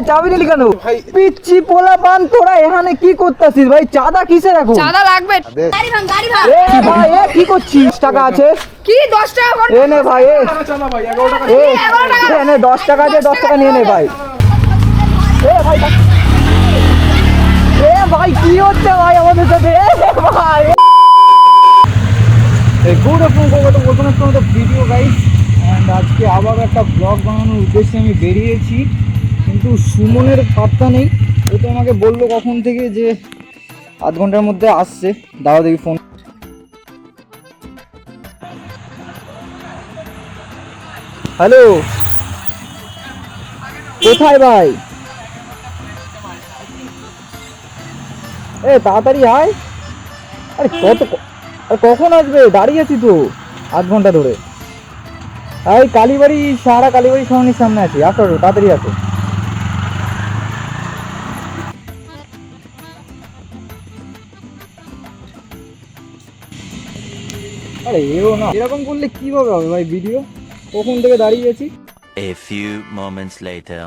চাবি নিলি কেন? পিচ্ছি পোলা পান, তোরা এখানে কি করতেছিস ভাই? চাঁদা কিসের এখন? চাঁদা লাগবে। ভাই কি করছিস? টাকা আছে কি 10 টাকা করে? এ নে ভাই, এ নে 10 টাকা আছে, 10 টাকা নিয়ে নে ভাই। ভাই কি হচ্ছে ভাই আমাদের সাথে? ভাই good afternoon, video guys. And আজকে আবার একটা ব্লগ বানানোর উদ্দেশ্যে আমি বেরিয়েছি, কিন্তু সুমনের পাত্তা নেই। ও তো আমাকে বললো কখন থেকে যে আধ ঘন্টার মধ্যে আসছে। দাঁড়াও দেখি ফোন। হ্যালো, কোথায় ভাই? তাড়াতাড়ি আয়। আরে কখন আসবে? দাঁড়িয়ে আছি তো আধ ঘন্টা ধরে। এই কালীবাড়ি, সারা কালীবাড়ি সরণির সামনে আছি, আসো তাড়াতাড়ি আসো। আরে এও না, এরকম করলে কিভাবে হবে ভাই ভিডিও? কখন থেকে দাঁড়িয়ে আছি। A few moments later.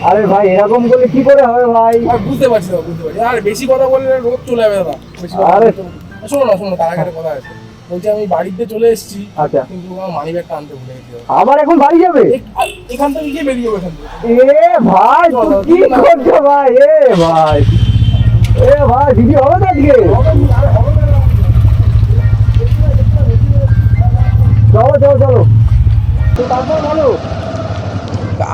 আরে ভাই এরকম করলে কি করে হবে ভাই? বুঝতে পারছি আর বেশি কথা বললে রোদ চলে যাবে দাদা। আরে শোনো তার আগে কথা আছে। বলছি আমি বাড়িতে চলে এসেছি, আচ্ছা, কিন্তু আমার মানি ব্যাগটা আনতে ভুলে গেছি। আবার এখন বাড়ি যাবে? এখান থেকে গিয়ে বেরিয়ে যাবে এখান থেকে। ভাই তুই কি করছো ভাই? ভাই ভিডিও হবে না আজকে? চলো তো তারপর বলো।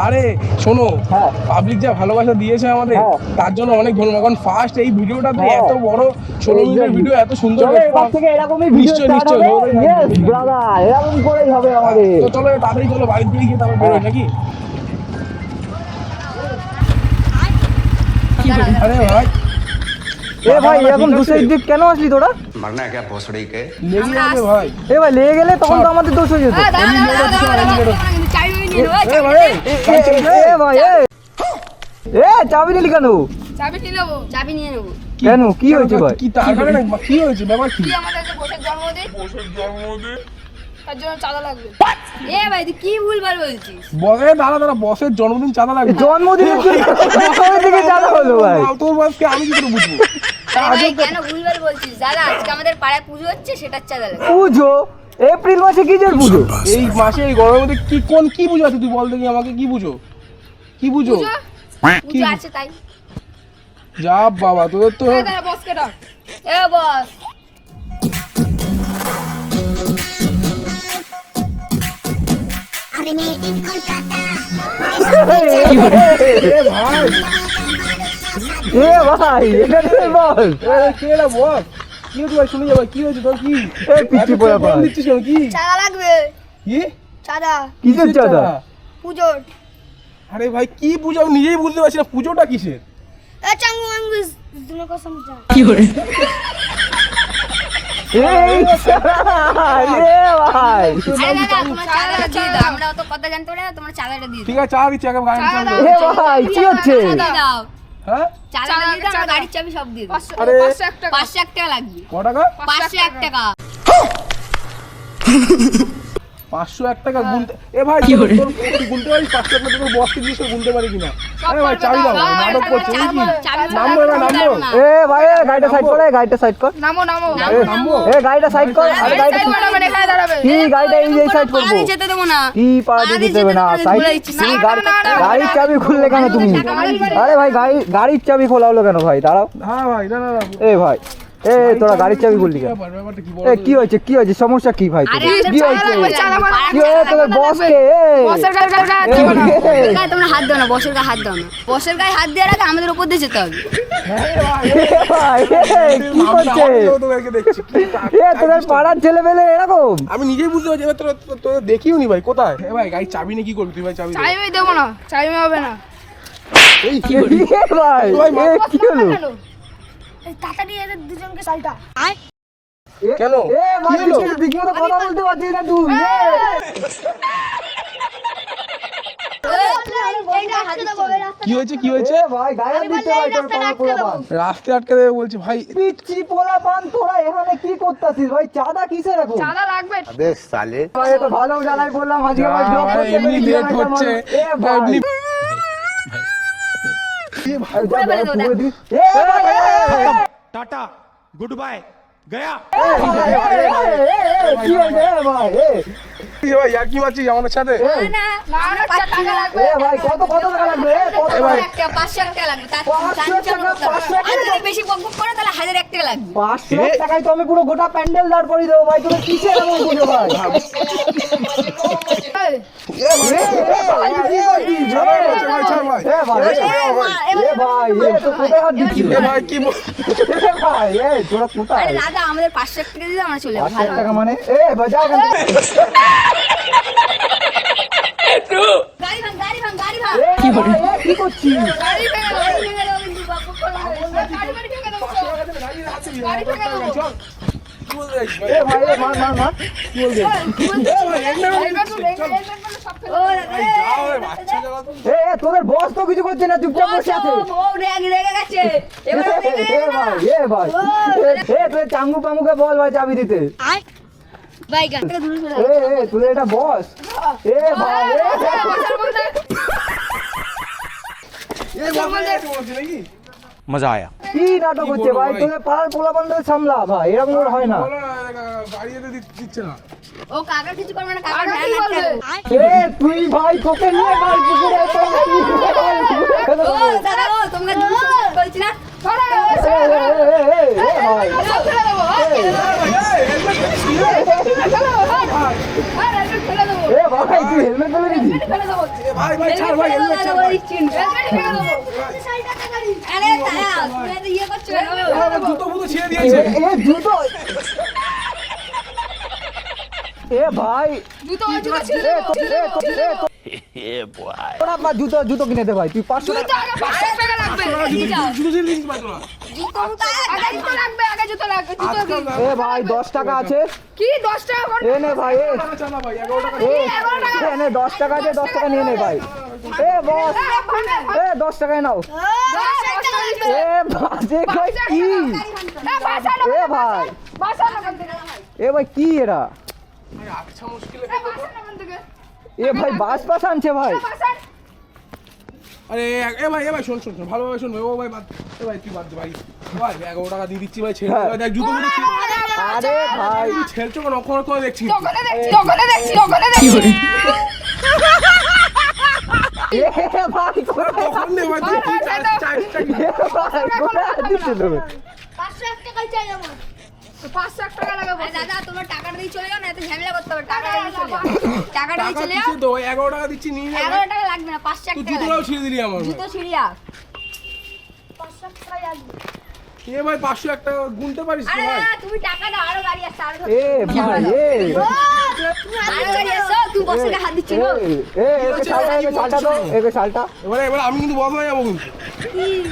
আরে শোনো, হ্যাঁ, পাবলিক যা ভালোবাসা দিয়েছে আমাদের, হ্যাঁ, তার জন্য অনেক ধন্যবাদ। কারণ ফার্স্ট এই ভিডিওটা তো হ্যাঁ, এত বড় 16 মিনিটের ভিডিও, এত সুন্দর চলো এবার থেকে এরকমই ভিডিও স্টার্ট হবে। ইয়েস ব্রাদার, এরকম করেই হবে আমাদের। তো চলো তাড়াতাড়ি চলো, বাড়ির দিকে গিয়ে তারপর বেরোই নাকি? আরে ভাই, ভাই এখন দুশো দিক কেন আসলি তোরা? मरना क्या भोसड़ी के? লেগে যাবে ভাই। ভাই লেগে গেলে তখন তো আমাদের দোষ হয়ে যেত। চাবি নিলি কেন? চাবি নিয়ে নেবো। কেন কি হয়েছে ভাই? কি তার কারণে কি হয়েছে? ব্যাপার কি? আমাদের যে বসের জন্মদিন, তার জন্য চাঁদা লাগবে। ভাই তুই কি ভুলভাল বলছিস? দাদা বসের জন্মদিন চাঁদা লাগবে? জন্মদিনের থেকে চাঁদা হলো ভাই? তোর বসকে আমি কি করে বুঝবো? ভাই কেন ভুলভাল বলছিস? দাদা আজকে আমাদের পাড়ায় পুজো হচ্ছে, সেটার চাঁদা লাগবে। পুজো? এপ্রিল মাসে কিসের পুজো? এই মাসে এই গরমের মধ্যে কি পুজো আছে? তুই বল দেখি আমাকে, কি পুজো? পুজো আছে তাই। যা বাবা, তোদের তো বসকে ডাক। বস ভাই এটা বল। কেডা বস? কি হয়েছে ভাই? শুনে যাবে কি হয়েছে তোর? কি পিচ্ছি পোলা পান দিচ্ছিস কেন? কি চাঁদা লাগবে। কি চাঁদা? কিসের চাঁদা? পুজোর। আরে ভাই কি পুজো? আমি নিজেই বুঝতে পারছি না পুজোটা কিসের। চাঙ্গু মাঙ্গু দুনো কথা সমঝা। ভাই আমরা অত কথা জানতে পারি না, তোমরা চাঁদাটা দিয়ে ঠিক আছে, চা দিচ্ছি আগে গাড়ি চাবি দাও। ভাই কি হচ্ছে? দাও। হ্যাঁ চাঁদা দিয়ে দাও, আমরা গাড়ির চাবি সব দিয়ে দাও। আরে 501 টাকা লাগবে। ক টাকা? 501 টাকা। 501 টাকা গুনতে? ভাই তুই গুনতে পারিস? 501 টাকা তোর বসকে জিজ্ঞেস করে গুনতে পারি কিনা? আরে ভাই চাবি দাও, নাটক করছে নাকি? নামবো এবার, নামবো। ভাই গাড়িটা সাইড কর, গাড়িটা সাইড কর। নামো। নামবো। গাড়িটা সাইড কর। আরে গাড়িটা কি গাড়িটা এই সাইড করবো? আমি যেতে দেবো না। কি পাড়াতে যেতে হবে না? সাইড তুমি গাড়ির চাবি খুললে কেন তুমি? আরে ভাই গাড়ির চাবি খোলা হলো কেন ভাই? দাঁড়াও। হ্যাঁ ভাই, না ভাই তোরা গাড়ির চাবি খুললি কেন? কি হয়েছে সমস্যা কি ভাই? কি হয়েছে তোদের বসকে? তোমরা হাত দাও না, বসের গায়ে হাত দাও না। বসের গায়ে হাত দেওয়ার আগে আমাদের উপর দিয়ে যেতে হবে। কি করছে তোদের পাড়ার ছেলেমেলে এরকম? আমি নিজেই বুঝতে পারছি। এবার তোর দেখিও নি ভাই, কোথায়? ভাই গাড়ি চাবি নিয়ে কি করবি তুই? ভাই চাবি দেবো না, চাবি হবে না। ভাই কি হলো? তাড়াতাড়ি এদের দুজনকে সাইডা। কেন? কথা বলতে পারছিস না তুই? কি হয়েছে কি হয়েছে এ ভাই গায়ে হাত দিচ্ছে ভাই তোর পাড়া পোলাপান। রাস্তায় আটকে দেবে বলছি ভাই। পিচ্ছি পোলাপান তোরা এখানে কি করতাছিস ভাই? চাঁদা কিসের এখন? চাঁদা লাগবে। ভাই এ তো ভালো জ্বালাই বললাম আজকে ভাই ব্লগ ভাই, করতে এমনি পেরেছি লেট একটা হচ্ছে মানুষ। এ ভাই এমনি যা, যা, পুরো দি- এ ভাই, टाटा गुड बाय गया এ ভাই, কি হয়েছে এ ভাই? ভাই একই মারছিস আমাদের সাথে। না না টাকা লাগবে। এ ভাই কত টাকা লাগবে? এ কত এ ভাই 500 টাকা লাগবে। 500 টাকা, 500 টাকা? আর যদি বেশি বক বক করে তাহলে 1001 টাকা লাগবে। 500 টাকায় তো আমি পুরো গোটা প্যান্ডেল দাঁড় করিয়ে দেবো ভাই। তুমি কিসের এমন করছো ভাই? এই, এ ভাই, কি করছিস? ছাড় ভাই, ছাড় ভাই। এ ভাই, এ ভাই, এ তো কোথায় হাত দিচ্ছিস? এ ভাই কি এ ভাই, এ তোরা কোথায়? আরে দাদা আমাদের 500 টাকা দিলে আমরা চলে যাবো। 500 টাকা মানে? এ ভাই যা এখান থেকে। গাড়ি ভাঙ গাড়ি ভাঙ গাড়ি ভাঙ। এ ভাই, এ কি করছিস? গাড়ি ভেঙে দাও, গাড়ি ভেঙে দাও, কিন্তু বক বক করবে না। গাড়ি ভেঙে দাও। গাড়ি ভেঙে দাও। এ ভাই, এ মার মার মার। কি বলবি? এ তোদের বস তো কিছু করছে না, চুপচাপ বসে আছে। এ ভাই, এ ভাই, এ তুই চাঙ্গু পাঙ্গুকে বল ভাই চাবি দিতে। এ তুই এটা বস। এ ভাই, मजा आया কি নাটক হচ্ছে ভাই? তোদের পাড়ার পোলাপানদের সামলা ভাই, এরকম করে হয় না। গাড়ি যেতে দিচ্ছে না। ও কাকা কিছু করবে না, কাকা কি বলবে? এ তুই ভাই তোকে নিয়ে ভাই পুকুরে ও দাদা ও তোমরা দুটো বলছি না ছড়া ভাই এ ভাই তুই হেলমেট পরে দিবি? ভাই ভাই ছাড় ভাই হেলমেট ছাড় ভাই। আরে তারা তুমি তো ইয়ে করছো কেন? জুতো ফুতো ছিঁড়ে দিয়েছে। এ জুতো এ ভাই জুতো জুতো ছিল এ তো Yeah, boy. তোরা মা জুতো জুতো কিনে দে ভাই, তুই 500 জুতো টাকা। আগে 500 টাকা লাগবে নিয়ে যাও। জুতো ছিঁড়ে দিয়েছিস ভাই তোরা। জুতো আগে জুতো লাগবে, আগে জুতো লাগবে, জুতো কি? এ ভাই 10 টাকা আছে, কি 10 টাকা করে? এ নে ভাই এ টাকা চালা ভাই 11 টাকা। এ নে 10 টাকা আছে, 10 টাকা নিয়ে নে ভাই। এ বস এ 10 টাকায় নাও। এ বাজে কই কি? এ ভাই এ ভাই কি এরা? আচ্ছা মুশকিলে। এ ভাই বাস পাস আনছে ভাই। আরে এ ভাই শোন শোন শোন, ভালোভাবে শোন ভাই। ও ভাই বাদ, এ ভাই তুই বাদ দে ভাই। ভাই 11 টাকা দিয়ে দিচ্ছি ভাই, ছেড়ে দে ভাই। দেখ জুতো ফুটো ছিঁড়ে আরে ভাই তুই ছেড়ছো কেন? ওখানে তো দেখছি। এ ভাই কোথায় তখন নে ভাই তুই কি চাস চাস চাস। এ ভাই কোথায় হাত দিচ্ছে তুমি? 500 টাকাই চাই আমার। 500 টাকা লাগবে। দাদা তোমার টাকাটা দিয়ে চলে যাও না, এত ঝামেলা করতে হবে। টাকাটা দিয়ে চলে যাও। টাকাটা দিয়ে টাকা চলে দিচ্ছি যাও। তো 11 টাকা দিচ্ছি নিয়ে নে ভাই। 11 টাকা লাগবে না, 500 তুই টাকা জুতোটাও লাগবে। ছিঁড়ে দিলি আমার ভাই। জুতো ছিড়িয়া। এ ভাই 500 একটা গুনতে পারিস আরে না ভাই? না, তুমি টাকা দাও, আরো গাড়ি আসছে, আরো এ ভাই এ আরো গাড়ি আসছে, তুই বসে হাত দিচ্ছিস না? এ একে শালটা তো একে শালটা। এবার আমি কিন্তু বদলা যাবো কিন্তু।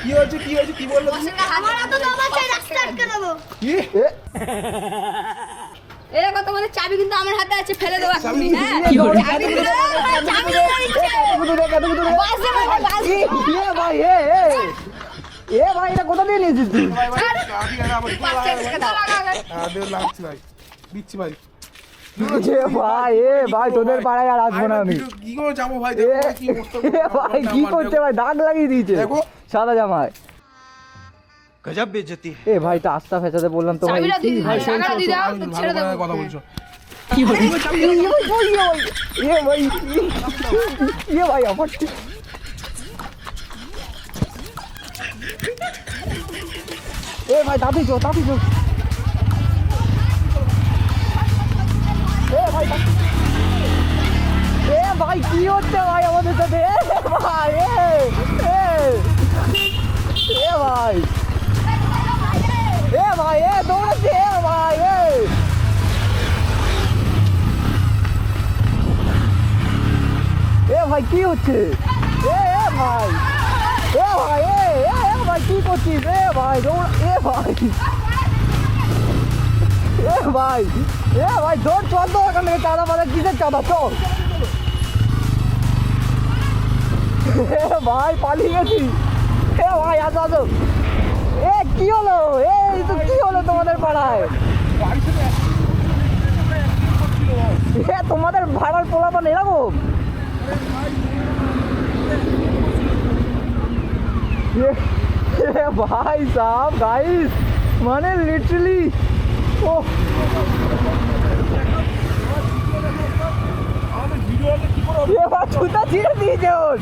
কি হয়েছে কি বললো তুমি? আমার এত জমা চাই, রাস্তা আটকে দেবো। কি? এ এরকম তোমাদের চাবি কিন্তু আমার হাতে আছে, ফেলে দেবো এখনই, হ্যাঁ? কি করে? চাবি ফেলে দেবো, চাবি আমার ইচ্ছে। বাসে বসে, বাসে। এ ভাই এ ভাই এটা কোথা দিয়ে নিয়েছিস তুই? ভাই ভাই ঠিক আছে আবার 500 টাকা দাও। হ্যাঁ দে লাগছে ভাই। দিচ্ছি ভাই। এ ভাই এ ভাই তোদের পাড়ায় আর আসবো না আমি। কি করে যাবো ভাই? এ দেখো ভাই কি অবস্থা। এ ভাই কি করছে ভাই? দাগ লাগিয়ে দিয়েছে দেখো। সাদা জামায়। गजब बेइज्जती है এ ভাই তা আস্তা ফেচাতে বললাম তো ভাই। চাবিটা দিয়ে দিই, ভাই টাকাটা দিয়ে দাও, তো ছেড়ে দেবো। কথা বলছো। এ ভাই এ ভাই আমার এ ভাই তাড়াতাড়ি চো এ ভাই এ ভাই কি হচ্ছে ভাই আমাদের সাথে? এ ভাই এ ভাই দৌড়াচ্ছে এ ভাই এ ভাই কি হচ্ছে? এ ভাই ভাই কি করছিস? এ ভাই দৌড় ভাই দৌড় চল তো এখান থেকে চাঁদা মারা কিসের চাঁদা চল। ভাই পালিয়ে গেছি। ভাই আসো আসো। কি হলো? এই তো কি হলো তোমাদের পাড়ায়? তোমাদের ভাড়ার পোলাপান এরকম? ভাই সাহেব গাইস, মানে লিটারালি ও জুতা ছিঁড়ে দিয়েছে ওর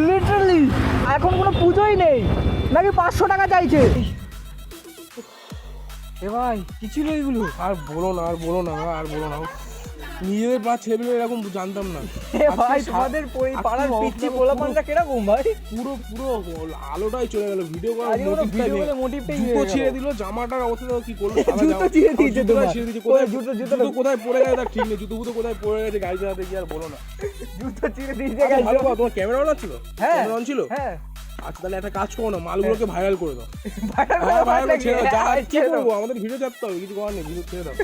লিটারালি। এখন কোনো পুজোই নেই নাকি 500 টাকা চাইছে? এ ভাই কি ছিল এগুলো? আর বলো না, আর বলো না, আর বলো না। নিজেদের পা ছেলেগুলো এরকম জানতাম না। ভাই তোমাদের পাড়ার পিচ্চি পোলাপানটা কিরকম ভাই? পুরো পুরো আলোটাই চলে গেল, ভিডিও মোটিভটাই জুতো ছিঁড়ে দিল, জামাটার অবস্থা কি করলো? জুতো ছিঁড়ে দিয়েছে তোমার। জুতো কোথায় পড়ে গেছে তার ঠিক নেই, জুতো কোথায় পড়ে গেছে গাড়ি চালাতে গিয়ে আর বলো না। জুতো ছিঁড়ে দিয়েছে। ভালো কথা, তোমার ক্যামেরা অন ছিল? হ্যাঁ ক্যামেরা অন ছিল? হ্যাঁ। আচ্ছা তাহলে একটা কাজ করো না, মালগুলোকে ভাইরাল করে দাও। ভাইরাল ছেড়ে দাও, যা কি করবো, আমাদের ভিডিও ছাড়তে হবে, কিছু করার নেই, ভিডিও ছেড়ে দাও।